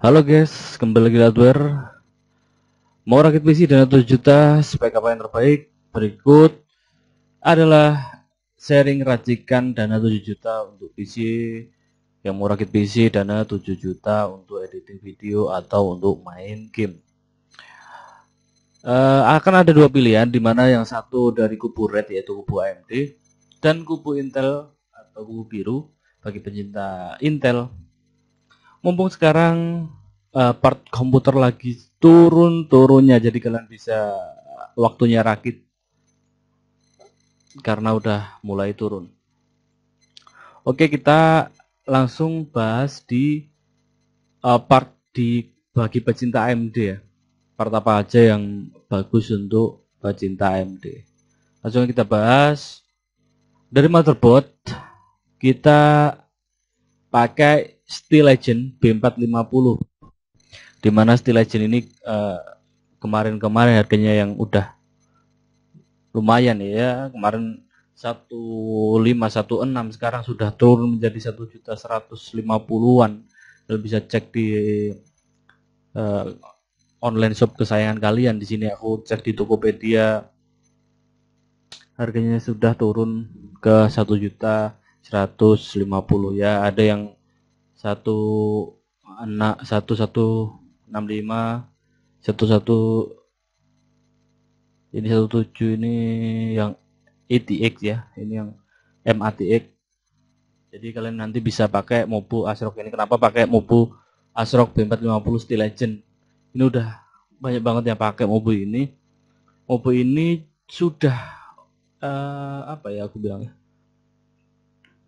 Halo guys, kembali lagi di Hardware. Mau rakit PC dana 7 juta, spek apa yang terbaik? Berikut adalah sharing racikan dana 7 juta untuk PC yang mau rakit PC dana 7 juta untuk editing video atau untuk main game. Akan ada dua pilihan, dimana yang satu dari kubu red yaitu kubu AMD dan kubu Intel atau kubu biru bagi pencinta Intel. Mumpung sekarang part komputer lagi turun-turunnya, jadi kalian bisa waktunya rakit karena udah mulai turun. Oke, kita langsung bahas di part di bagi pecinta AMD ya. Part apa aja yang bagus untuk pecinta AMD. Langsung kita bahas dari motherboard. Kita pakai Steel Legend B450, dimana Steel Legend ini kemarin-kemarin harganya yang udah lumayan ya, kemarin 1516, sekarang sudah turun menjadi 1.150.000-an. Kalian bisa cek di online shop kesayangan kalian. Di sini aku cek di Tokopedia, harganya sudah turun ke 1.150.000 ya. Ada yang 1165, 11 ini 17 ini yang ATX ya, ini yang MATX. Jadi kalian nanti bisa pakai Mobu ASRock ini. Kenapa pakai Mobu ASRock B450 Steel Legend? Ini udah banyak banget yang pakai Mobu ini. Mobu ini sudah apa ya aku bilangnya?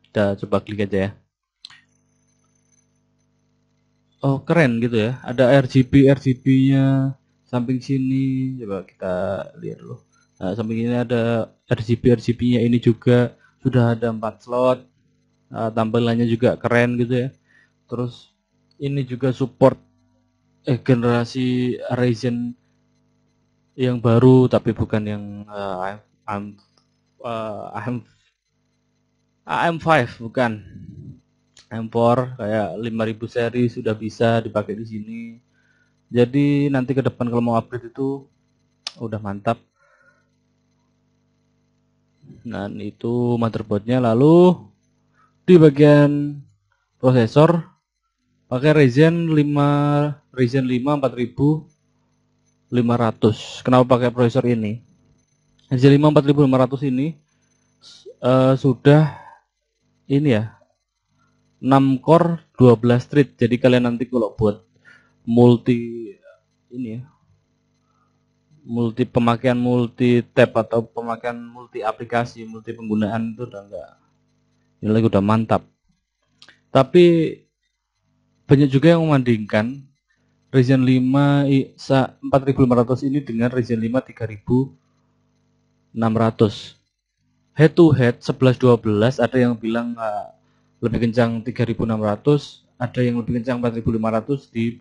Kita coba klik aja ya. Oh keren gitu ya. Ada RGB-nya samping sini. Coba kita lihat dulu. Nah, samping ini ada RGB-nya ini juga sudah ada 4 slot. Tampilannya juga keren gitu ya. Terus ini juga support generasi Ryzen yang baru, tapi bukan yang AM5, bukan AM4 kayak 5000 seri sudah bisa dipakai di sini. Jadi nanti ke depan kalau mau upgrade itu udah mantap. Dan itu motherboardnya. Lalu di bagian prosesor pakai Ryzen 5 4500. Kenapa pakai prosesor ini? Ryzen 5 4500 ini sudah ini ya, 6 core 12 thread. Jadi kalian nanti kalau buat multi ini ya, multi pemakaian multi tab atau pemakaian multi aplikasi, multi penggunaan itu udah enggak, ini lagi udah mantap. Tapi banyak juga yang membandingkan Ryzen 5 4500 ini dengan Ryzen 5 3600. Head to head 11-12, ada yang bilang lebih kencang 3600, ada yang lebih kencang 4500 di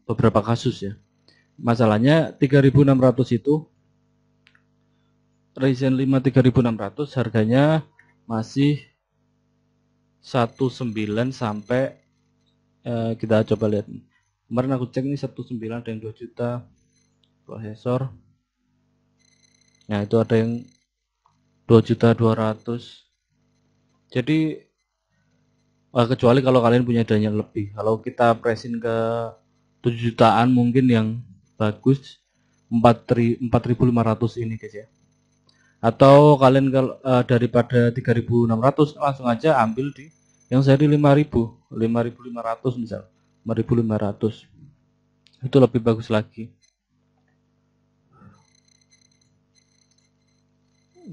beberapa kasus ya. Masalahnya 3600 itu Ryzen 5 3600 harganya masih 19 sampai kita coba lihat. Kemarin aku cek ini 19 ada yang 2 juta prosesor. Nah, itu ada yang 2.200.000. Jadi kecuali kalau kalian punya dana lebih. Kalau kita presin ke 7 jutaan mungkin yang bagus 4.500 ini guys ya. Atau kalian daripada 3.600 langsung aja ambil di yang seri 5.500 misal 5.500, itu lebih bagus lagi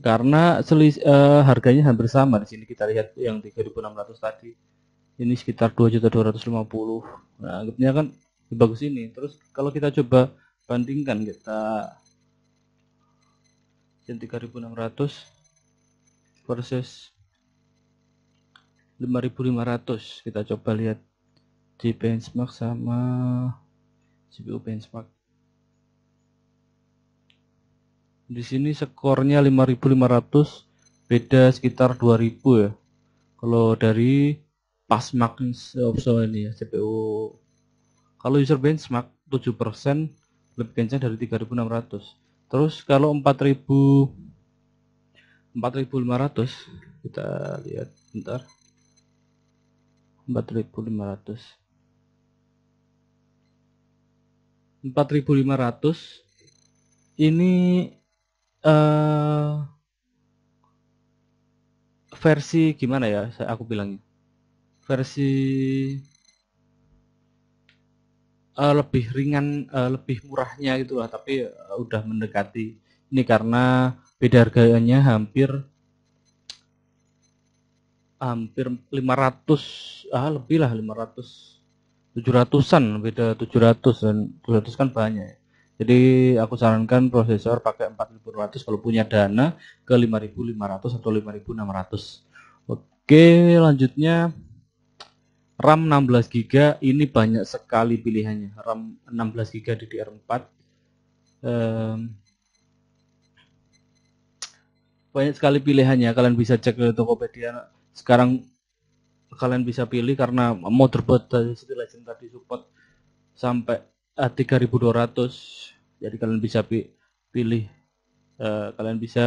karena harganya hampir sama. Di sini kita lihat yang 3.600 tadi ini sekitar 2.250.000. Nah, akhirnya kan lebih bagus ini. Terus kalau kita coba bandingkan, kita yang 3.600 versus 5.500, kita coba lihat di benchmark sama CPU benchmark. Di sini skornya 5.500, beda sekitar 2.000 ya. Kalau dari Pasmax Opso ini ya, CPU Kalau user benchmark 7% lebih kencang dari 3600. Terus kalau 4500 kita lihat bentar. 4500 ini versi gimana ya aku bilangnya, versi lebih ringan, lebih murahnya gitu lah, tapi udah mendekati ini karena beda harganya hampir 500, lebih lah 500, 700-an, beda 700 dan 700 kan banyak. Jadi aku sarankan prosesor pakai 4200 kalau punya dana, ke 5500 atau 5600. Oke, lanjutnya RAM 16 GB, ini banyak sekali pilihannya. RAM 16 GB DDR4. Banyak sekali pilihannya, kalian bisa cek ke Tokopedia. Sekarang kalian bisa pilih karena motherboard dari City Legend tadi support sampai 3200. Jadi kalian bisa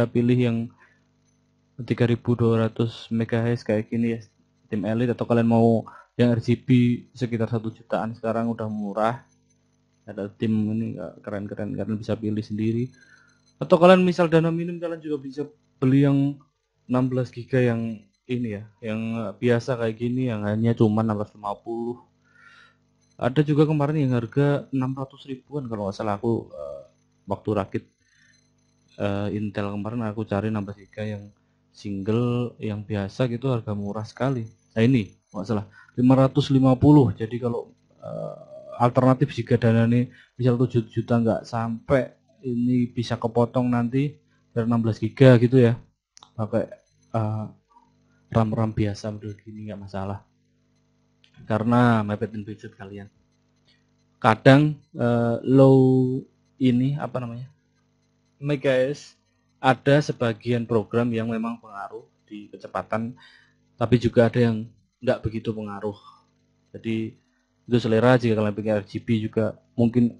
pilih yang 3200 MHz kayak gini ya, tim Elite, atau kalian mau yang RGB sekitar 1 jutaan, sekarang udah murah. Ada tim ini keren-keren, kalian bisa pilih sendiri. Atau kalian misal dana minim, kalian juga bisa beli yang 16 GB yang ini ya, yang biasa kayak gini, yang hanya cuma 650. Ada juga kemarin yang harga 600 ribuan kalau nggak salah, aku waktu rakit Intel kemarin aku cari 16 GB yang single yang biasa gitu, harga murah sekali. Nah ini nggak salah 550. Jadi kalau alternatif jika dana ini misal 7 juta nggak sampai, ini bisa kepotong nanti dari 16 GB gitu ya, pakai RAM biasa model gini nggak masalah, karena mepetin budget kalian. Kadang low ini apa namanya, guys, ada sebagian program yang memang pengaruh di kecepatan, tapi juga ada yang nggak begitu pengaruh. Jadi itu selera, jika kalian pakai RGB juga mungkin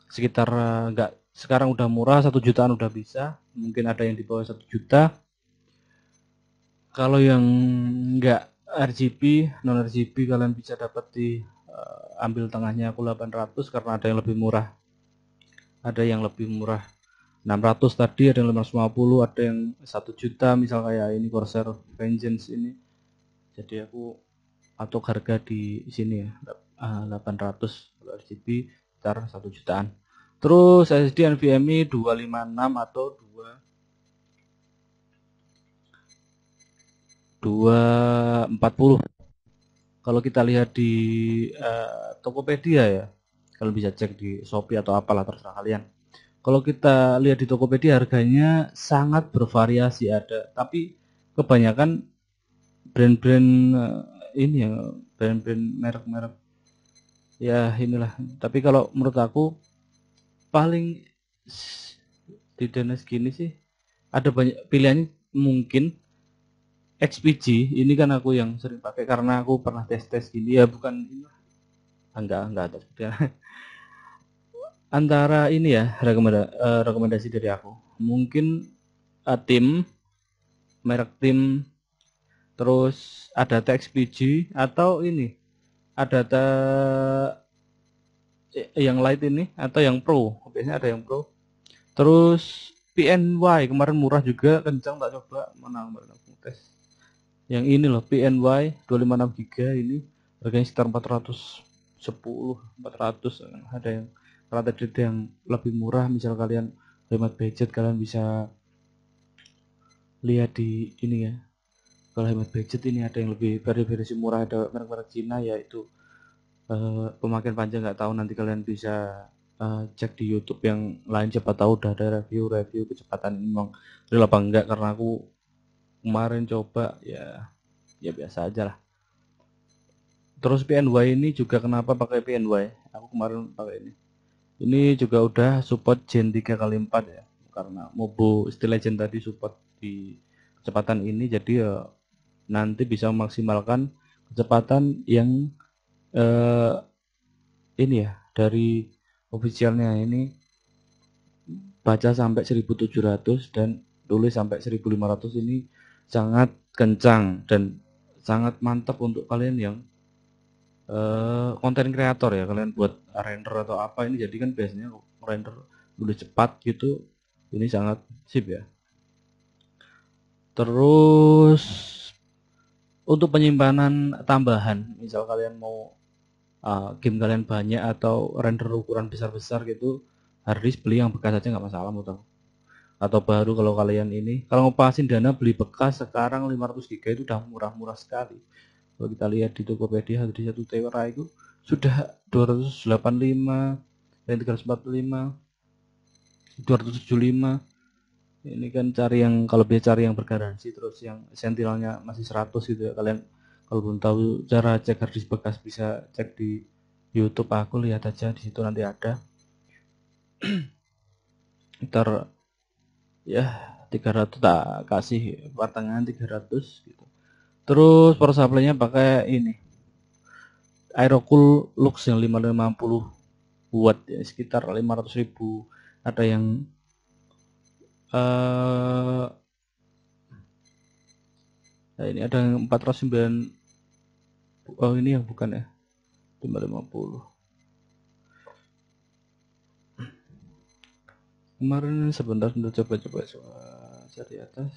sekitar nggak, sekarang udah murah 1 jutaan udah bisa, mungkin ada yang di bawah 1 juta. Kalau yang nggak RGB, non RGB, kalian bisa dapat di ambil tengahnya aku 800 karena ada yang lebih murah. Ada yang lebih murah 600 tadi, ada yang 550, ada yang 1 juta misal kayak ini Corsair Vengeance ini. Jadi aku atur harga di sini ya, 800 kalau RGB sekitar 1 jutaan. Terus SSD NVMe 256 atau 240. Kalau kita lihat di Tokopedia ya, kalian bisa cek di Shopee atau apalah, terserah kalian. Kalau kita lihat di Tokopedia harganya sangat bervariasi, ada, tapi kebanyakan brand-brand ini ya, brand-brand merek-merek ya inilah. Tapi kalau menurut aku paling di dana segini sih ada banyak pilihannya. Mungkin XPG ini kan aku yang sering pakai karena aku pernah tes gini ya, bukan enggak ada antara ini ya, rekomendasi dari aku mungkin tim merek tim, terus ada XPG, atau ini ada yang light ini atau yang pro, biasanya ada yang pro. Terus PNY kemarin murah juga, kencang, tak coba mana kemarin aku tes yang ini loh, PNY 256 GB ini harganya sekitar 410, 400. Ada yang rata-rata yang lebih murah, misal kalian hemat budget kalian bisa lihat di ini ya. Kalau hemat budget ini ada yang lebih versi murah, ada merek-merek Cina, yaitu pemakaian panjang nggak tahu, nanti kalian bisa cek di YouTube yang lain, siapa tahu udah ada review kecepatan memang real apa enggak, karena aku kemarin coba ya biasa aja lah. Terus PNY ini juga, kenapa pakai PNY, aku kemarin pakai ini juga udah support Gen 3 kali 4 ya, karena Mobo Steel Legend tadi support di kecepatan ini, jadi ya nanti bisa memaksimalkan kecepatan yang ini ya, dari officialnya ini baca sampai 1700 dan tulis sampai 1500. Ini sangat kencang dan sangat mantap untuk kalian yang konten kreator ya. Kalian buat render atau apa ini, jadi kan biasanya render tulis cepat gitu, ini sangat sip ya. Terus untuk penyimpanan tambahan, misal kalian mau game kalian banyak atau render ukuran besar-besar gitu, harddisk beli yang bekas aja nggak masalah muter. Atau baru kalau kalian ini, kalau ngepasin dana beli bekas sekarang 500 GB itu udah murah-murah sekali. Kalau kita lihat di Tokopedia di 1 tera itu sudah 285 dan 345, 275. Ini kan cari yang, kalau bisa cari yang bergaransi, terus yang sentinelnya masih 100 gitu ya. Kalian kalau belum tahu cara cek harddisk bekas bisa cek di YouTube, aku lihat aja di situ nanti ada. Ntar ya 300 tak kasih pertengahan 300 gitu. Terus power supply-nya pakai ini Aerocool Lux yang 550 watt ya, sekitar 500.000. Ada yang nah ini ada yang 409. Oh ini yang bukan ya, 550. Kemarin sebentar coba cari atas.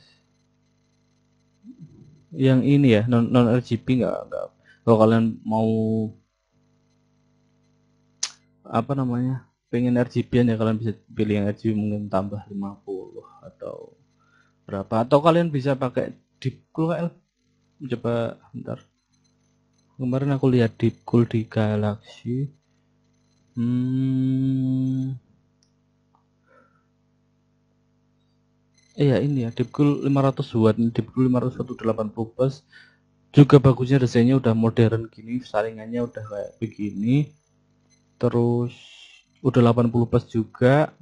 Yang ini ya, non RGB nggak. Kalau kalian mau apa namanya, pengen RGB ya, kalian bisa pilih yang RGB mungkin tambah 50 atau berapa, atau kalian bisa pakai Deepcool KL. Coba bentar, kemarin aku lihat Deepcool di Galaxy. Iya ini ya, Deepcool 500 watt, Deepcool 500 watt 80 plus. Juga bagusnya desainnya udah modern gini, saringannya udah kayak begini. Terus udah 80 plus juga.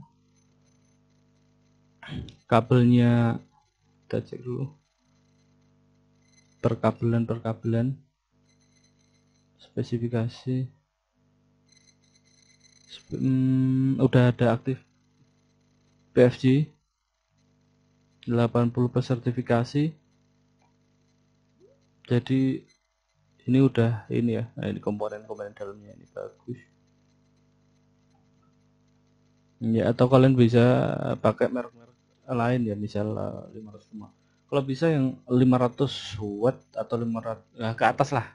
Kabelnya kita cek dulu. Perkabelan spesifikasi. Udah ada aktif PFG 80 plus sertifikasi. Jadi ini udah ini ya. Nah, ini komponen-komponen dalamnya ini bagus. Ya, atau kalian bisa pakai merek-merek lain ya, misal 505. Kalau bisa yang 500 watt atau 500 ke atas lah.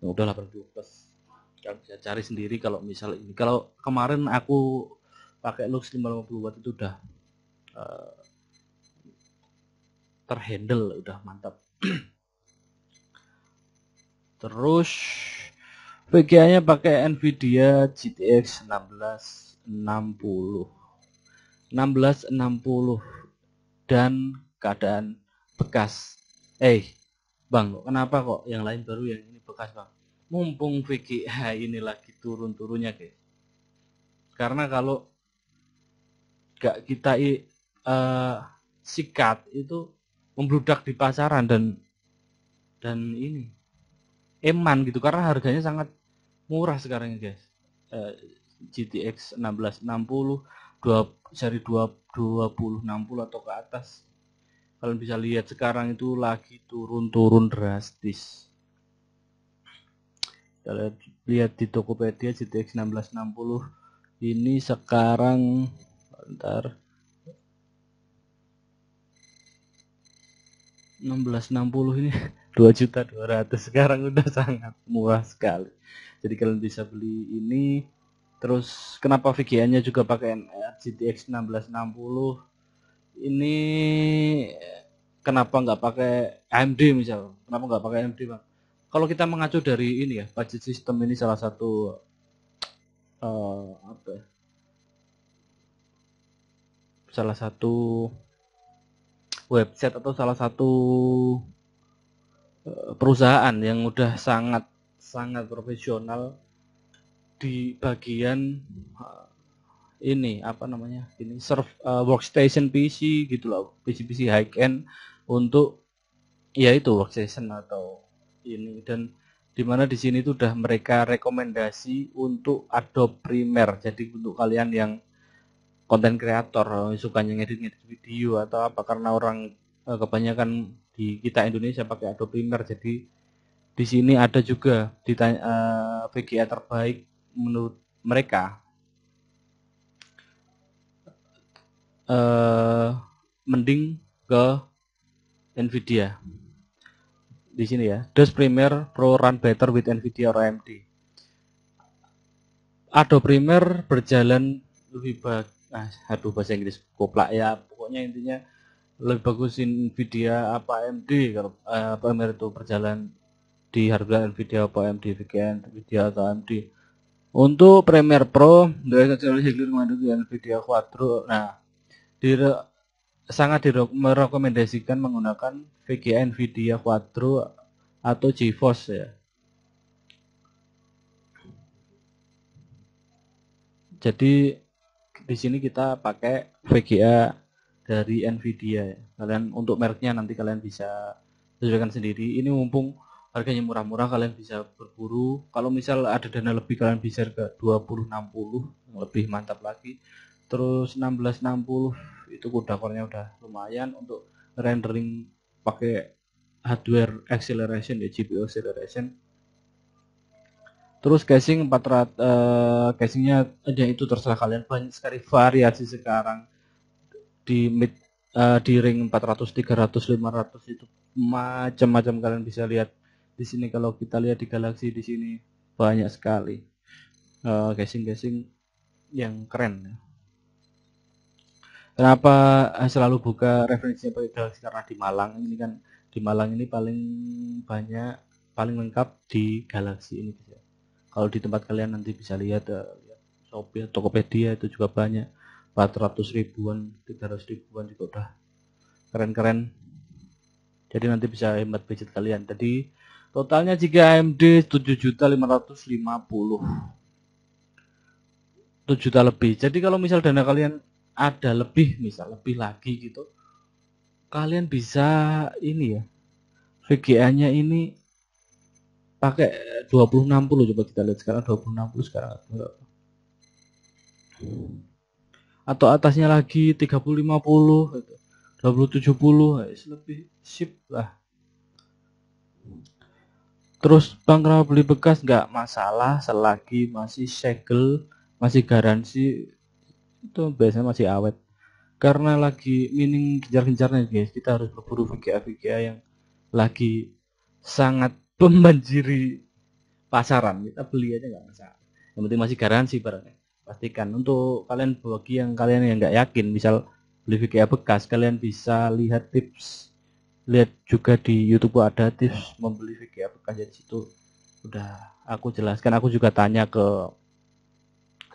Yang udah 80 plus. Kalian bisa cari sendiri kalau misal ini. Kalau kemarin aku pakai Lux 550 watt itu udah terhandle, udah mantap. Terus VGA-nya pakai Nvidia GTX 1660 dan keadaan bekas. Bang, kenapa kok yang lain baru, yang ini bekas bang? Mumpung VGA ini lagi turun-turunnya guys. Karena kalau gak kita sikat itu membludak di pasaran dan ini eman gitu, karena harganya sangat murah sekarang ya guys. GTX 1660 seri 2060 atau ke atas, kalian bisa lihat sekarang itu lagi turun drastis. Kita lihat di Tokopedia GTX 1660 ini sekarang bentar 1660 ini 2.200.000 sekarang, udah sangat murah sekali. Jadi kalian bisa beli ini. Terus kenapa VGA-nya juga pakai GTX 1660 ini, kenapa nggak pakai AMD misal? Kenapa nggak pakai AMD bang? Kalau kita mengacu dari ini ya, budget system ini salah satu apa ya? Salah satu website atau salah satu perusahaan yang udah sangat profesional di bagian ini apa namanya, ini serve workstation PC gitu loh, PC high end untuk ya itu workstation atau ini. Dan Dimana di sini tuh udah mereka rekomendasi untuk Adobe Premiere. Jadi untuk kalian yang konten kreator sukanya ngedit video atau apa, karena orang kebanyakan di kita Indonesia pakai Adobe Premiere, jadi di sini ada juga ditanya VGA terbaik menurut mereka. Mending ke Nvidia. Di sini ya, does Premiere Pro run better with Nvidia or AMD? Adobe Premiere berjalan lebih bagus. Aduh, bahasa Inggris koplak ya. Pokoknya intinya lebih bagus Nvidia apa AMD. Kalau Premiere itu berjalan di harga Nvidia apa AMD, Nvidia atau AMD. Untuk Premiere Pro, dari Nvidia Quadro. Nah, sangat merekomendasikan menggunakan VGA Nvidia Quadro atau GeForce ya. Jadi di sini kita pakai VGA dari Nvidia ya. Kalian untuk mereknya nanti kalian bisa sesuaikan sendiri. Ini mumpung harganya murah-murah, kalian bisa berburu. Kalau misal ada dana lebih, kalian bisa ke 2060 lebih mantap lagi. Terus 1660 itu kuda core-nya udah lumayan untuk rendering pakai hardware acceleration ya, GPU acceleration. Terus casing 400, casingnya aja itu terserah kalian, banyak sekali variasi sekarang di di ring 400, 300, 500 itu macam-macam kalian bisa lihat di sini. Kalau kita lihat di Galaxy di sini banyak sekali casing-casing yang keren. Kenapa selalu buka referensinya pakai Galaxy? Karena di Malang ini kan, di Malang ini paling banyak, paling lengkap di Galaxy ini. Kalau di tempat kalian nanti bisa lihat Shopee, Tokopedia itu juga banyak, 400 ribuan, 300 ribuan juga udah keren-keren. Jadi nanti bisa hemat budget kalian. Jadi totalnya jika AMD 7.550, 7 juta lebih. Jadi kalau misal dana kalian ada lebih, misal lebih lagi gitu, kalian bisa ini ya, VGA-nya ini pakai 2060. Coba kita lihat sekarang 2060 sekarang. Atau atasnya lagi 3050 gitu. 2070 lebih sip lah. Terus Bang, kalau beli bekas nggak masalah selagi masih segel, masih garansi, itu biasanya masih awet. Karena lagi mining gencar-gencarnya guys, kita harus berburu VGA yang lagi sangat membanjiri pasaran. Kita beli aja nggak masalah, yang penting masih garansi barangnya. Pastikan. Untuk kalian, bagi yang kalian yang nggak yakin misal beli VGA bekas, kalian bisa lihat tips, lihat juga di YouTube ada tips membeli VGA bekas. Jadi situ udah aku jelaskan. Aku juga tanya ke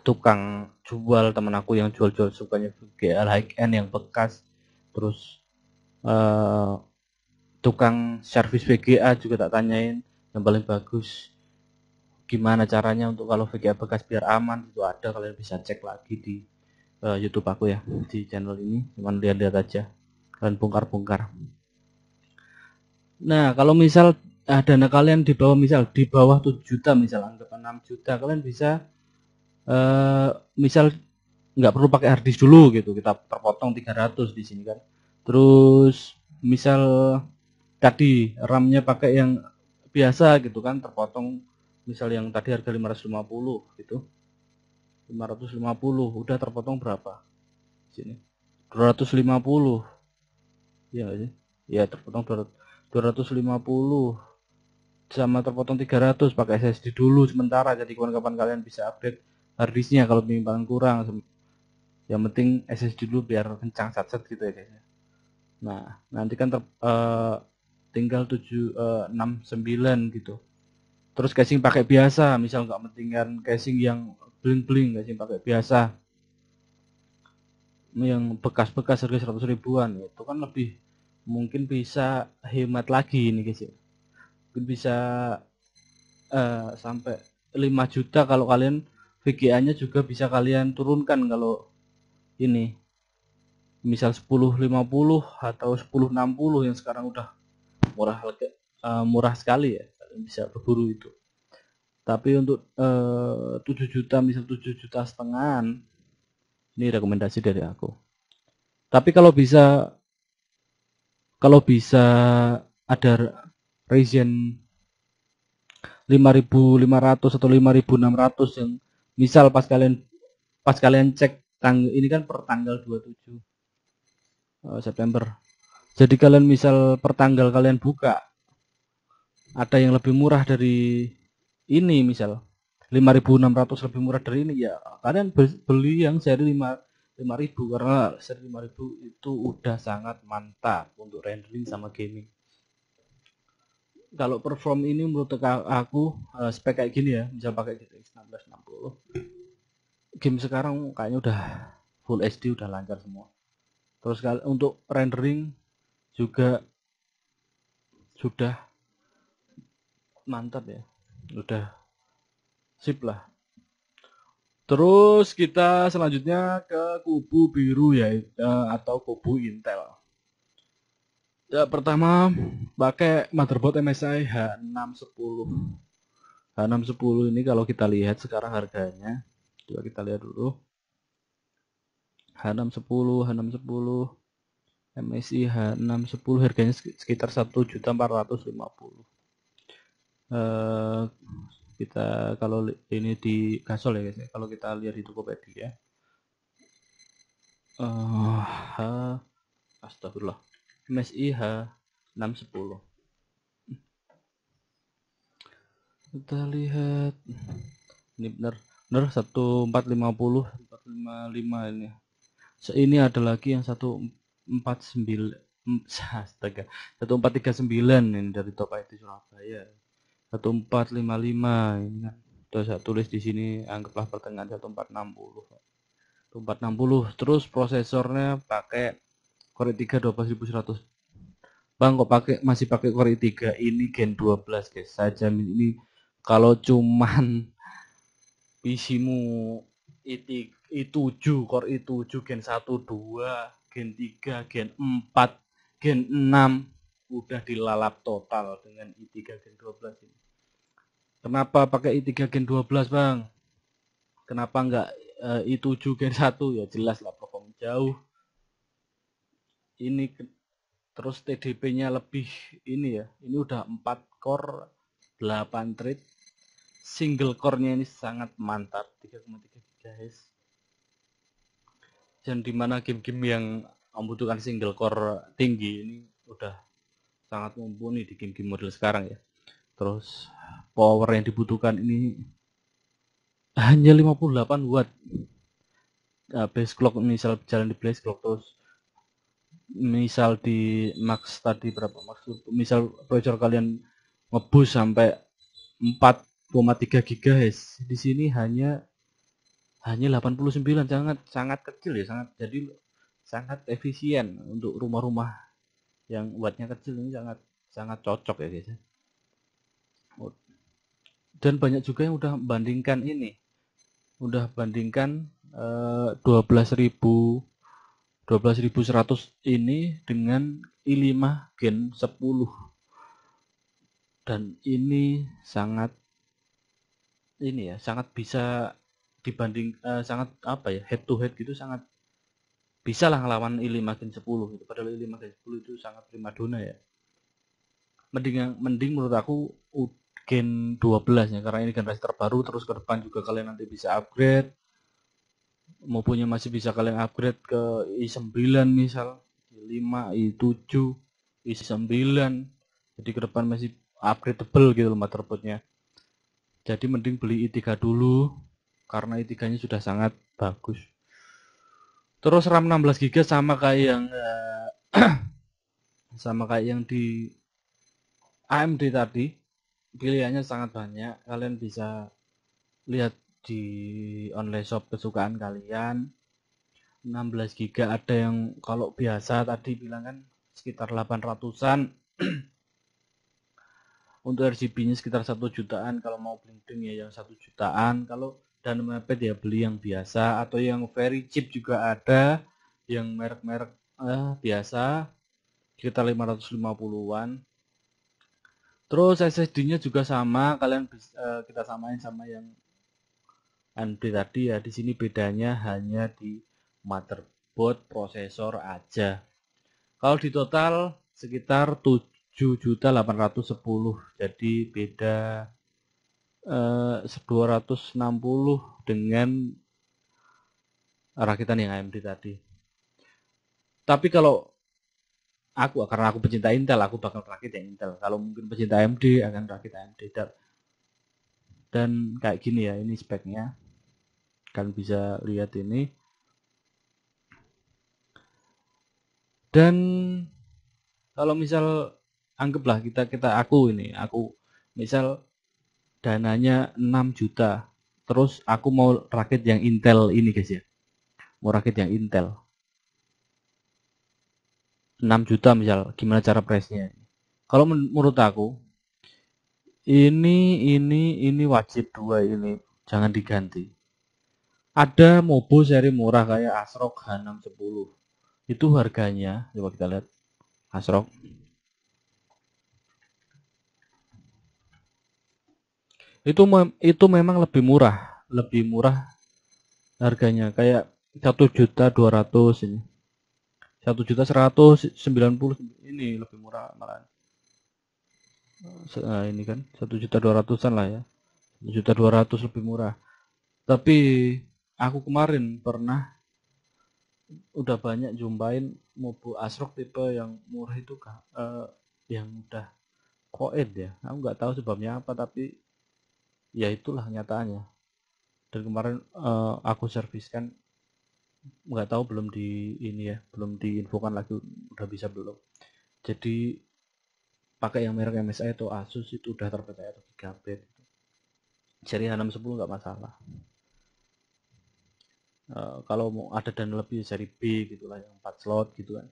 tukang jual, temen aku yang jual-jual sukanya VGA high end yang bekas. Terus tukang servis VGA juga tak tanyain yang paling bagus gimana caranya untuk kalau VGA bekas biar aman. Itu ada, kalian bisa cek lagi di YouTube aku ya, di channel ini, cuman lihat-lihat aja, kalian bongkar-bongkar. Nah, kalau misal dana kalian di bawah, misal di bawah 7 juta, misal anggap 6 juta, kalian bisa misal nggak perlu pakai harddisk dulu gitu, kita terpotong 300 di sini kan. Terus misal tadi RAM-nya pakai yang biasa gitu kan, terpotong misal yang tadi harga 550 gitu, 550 udah terpotong berapa di sini, 250 ya sih ya, terpotong 250 sama terpotong 300 pakai SSD dulu sementara. Jadi kapan-kapan kalian bisa update harddisknya kalau penyimpanan kurang. Yang penting SSD dulu biar kencang satset gitu ya guys. Nah nanti kan tinggal 769 gitu. Terus casing pakai biasa, misal nggak pentingan casing yang bling-bling, casing pakai biasa yang bekas-bekas harga 100 ribuan, itu kan lebih mungkin bisa hemat lagi ini guys ya. Mungkin bisa sampai 5 juta kalau kalian VGA-nya juga bisa kalian turunkan. Kalau ini misal 1050 atau 1060 yang sekarang udah murah sekali ya. bisa berburu itu. Tapi untuk 7 juta misal 7,5 juta, ini rekomendasi dari aku. Tapi kalau bisa ada Ryzen 5500 atau 5600 yang misal pas kalian cek ini kan per tanggal 27 September. Jadi kalian misal per tanggal kalian buka ada yang lebih murah dari ini, misal 5600 lebih murah dari ini, ya kalian beli yang seri 5000 karena seri 5000 itu udah sangat mantap untuk rendering sama gaming. Kalau perform ini menurut aku spek kayak gini ya, misal pakai GTX 1660, game sekarang kayaknya udah full HD, udah lancar semua. Terus untuk rendering juga sudah mantap ya, udah sip lah. Terus kita selanjutnya ke kubu biru ya, atau kubu Intel. Ya, pertama pakai motherboard MSI H610. H610 ini kalau kita lihat sekarang harganya, coba kita lihat dulu. H610 MSI H610 harganya sekitar 1.450.000. Kita kalau ini di Gasol ya guys ya, kalau kita lihat di Tokopedia, astagfirullah, MSI H610, kita lihat ini benar 1450 455 ini. Ini ada lagi yang 149, astaga, 1439 ini dari Top IT Surabaya. 1455 ini kan udah saya tulis di sini, anggaplah pertengahan 1460. 1460. Terus prosesornya pakai Core i3 12100. Bang, kok masih pakai Core i3 ini Gen 12 guys. Saya jamin ini kalau cuman PC-mu i7 Core i7 Gen 1 2 Gen 3 Gen 4 Gen 6 udah dilalap total dengan i3 Gen 12 ini. Kenapa pakai i3 Gen 12 bang? Kenapa enggak i7 Gen 1? Ya jelas lah, perform jauh ini. Terus TDP-nya lebih ini ya, ini udah 4 core 8 thread, single core-nya ini sangat mantap, 3,3 GHz. Dan dimana game-game yang membutuhkan single core tinggi ini udah sangat mumpuni di game-game model sekarang ya. Terus power yang dibutuhkan ini hanya 58 watt. Base clock misal jalan di base clock, terus misal di max tadi berapa, maksud misal processor kalian ngeboost sampai 4,3 GHz, di sini hanya 89, sangat kecil ya, sangat efisien untuk rumah-rumah yang wattnya kecil ini, sangat cocok ya guys. Dan banyak juga yang udah bandingkan 12.100 ini dengan i5 Gen 10, dan ini sangat bisa dibanding, sangat head to head gitu, sangat bisa lah ngelawan i5 Gen 10 gitu. Padahal i5 Gen 10 itu sangat primadona ya. Mending menurut aku Gen 12 ya, karena ini generasi terbaru. Terus ke depan juga kalian nanti bisa upgrade, mau punya masih bisa kalian upgrade ke i9 misal, i5, i7, i9. Jadi ke depan masih upgradable gitu loh motherboardnya. Jadi mending beli i3 dulu karena i3 nya sudah sangat bagus. Terus RAM 16 GB sama kayak yang di AMD tadi, pilihannya sangat banyak. Kalian bisa lihat di online shop kesukaan kalian. 16 GB ada yang kalau biasa tadi bilang kan sekitar 800-an. Untuk RGB-nya sekitar 1 jutaan. Kalau mau bling-bling ya yang 1 jutaan. Kalau Dynamapad ya beli yang biasa, atau yang very cheap juga ada, yang merek-merek biasa sekitar 550-an. Terus SSD-nya juga sama, kalian bisa, kita samain sama yang AMD tadi ya. Di sini bedanya hanya di motherboard, prosesor aja. Kalau di total sekitar 7.810. Jadi beda 260 dengan rakitan yang AMD tadi. Tapi kalau karena aku pecinta Intel, aku bakal rakit yang Intel. Kalau mungkin pecinta AMD akan rakit AMD. Dan kayak gini ya, ini speknya. Kalian bisa lihat ini. Dan kalau misal anggaplah aku misal dananya 6 juta. Terus aku mau rakit yang Intel ini guys ya. Mau rakit yang Intel. 6 juta misal, gimana cara price-nya? Kalau menurut aku ini wajib dua ini, jangan diganti. Ada mobo seri murah kayak ASRock H610. Itu harganya, coba kita lihat. ASRock. Itu memang lebih murah harganya kayak 1.200.000 ini. 1.199.000 ini lebih murah malah. Nah, ini kan 1.200.000-an lah ya. 1.200.000 lebih murah. Tapi aku kemarin pernah udah banyak jumpain mobil ASRock tipe yang murah itu yang udah koed ya. Aku nggak tahu sebabnya apa, tapi ya itulah nyataannya. Dan kemarin aku serviskan, nggak tahu belum belum diinfokan lagi udah bisa belum. Jadi pakai yang merek MSI atau Asus itu udah terpercaya atau Gigabit. Seri H610 nggak masalah. Kalau mau ada dana lebih seri B gitulah yang 4 slot gitu kan.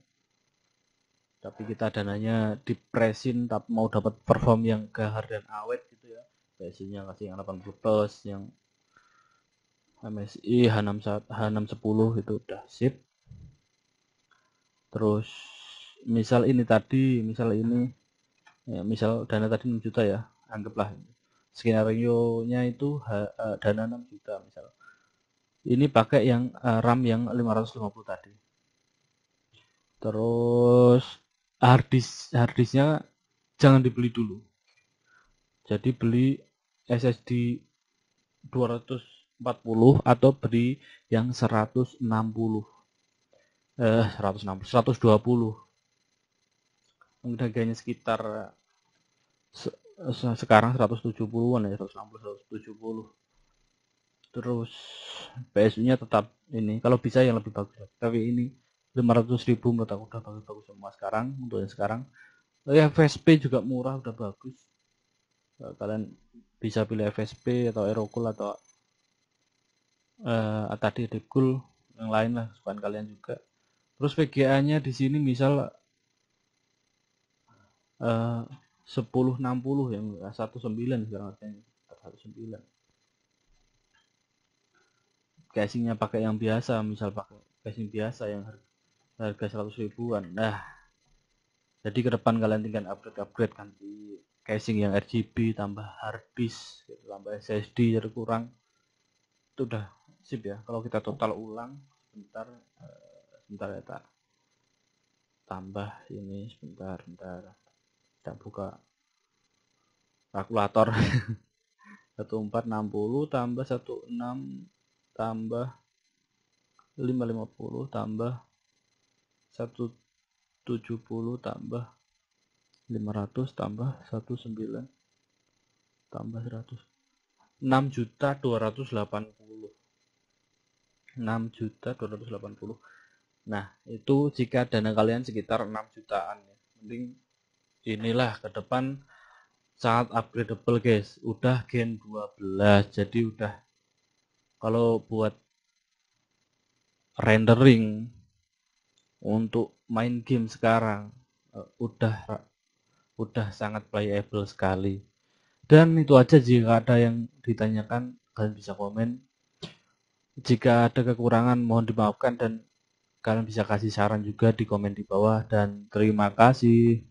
Tapi kita dananya dipresin tapi mau dapat perform yang gahar dan awet gitu ya. Biasanya kasih yang 80 plus, yang MSI H610 itu udah sip. Terus misal ini ya, misal dana tadi 6 juta ya, anggaplah skenario nya itu dana 6 juta misal. Ini pakai yang RAM yang 550 tadi. Terus harddisknya jangan dibeli dulu. Jadi beli SSD 240 atau beli yang 160. 120. Harganya sekitar sekarang 170-an ya, 160 170. Terus PSU-nya tetap ini, kalau bisa yang lebih bagus. Tapi ini 500.000 menurut aku udah bagus-bagus semua sekarang untuk yang sekarang. Ya FSP juga murah, udah bagus. Kalian bisa pilih FSP atau Aerocool atau tadi Deepcool, yang lain lah kesukaan kalian juga. Terus VGA-nya di sini misal 1060 yang 19 sekarang harganya 19. Casingnya pakai yang biasa, misal pakai casing biasa yang harga 100 ribuan. Nah, jadi ke depan kalian tinggal upgrade ganti casing yang RGB, tambah hard disk, tambah SSD jadi kurang. Itu udah sip ya. Kalau kita total ulang sebentar ya tak tambah ini sebentar. Kita buka kalkulator. 1460 tambah 16 tambah 550 tambah 170 tambah 500 tambah 19 tambah 100, 6.280. 6.280. Nah, itu jika dana kalian sekitar 6 jutaan ya. Mending inilah ke depan sangat upgradable guys. Udah Gen 12. Jadi udah kalau buat rendering untuk main game sekarang udah sangat playable sekali. Dan itu aja, jika ada yang ditanyakan kalian bisa komen. Jika ada kekurangan mohon dimaafkan dan kalian bisa kasih saran juga di komen di bawah, dan terima kasih.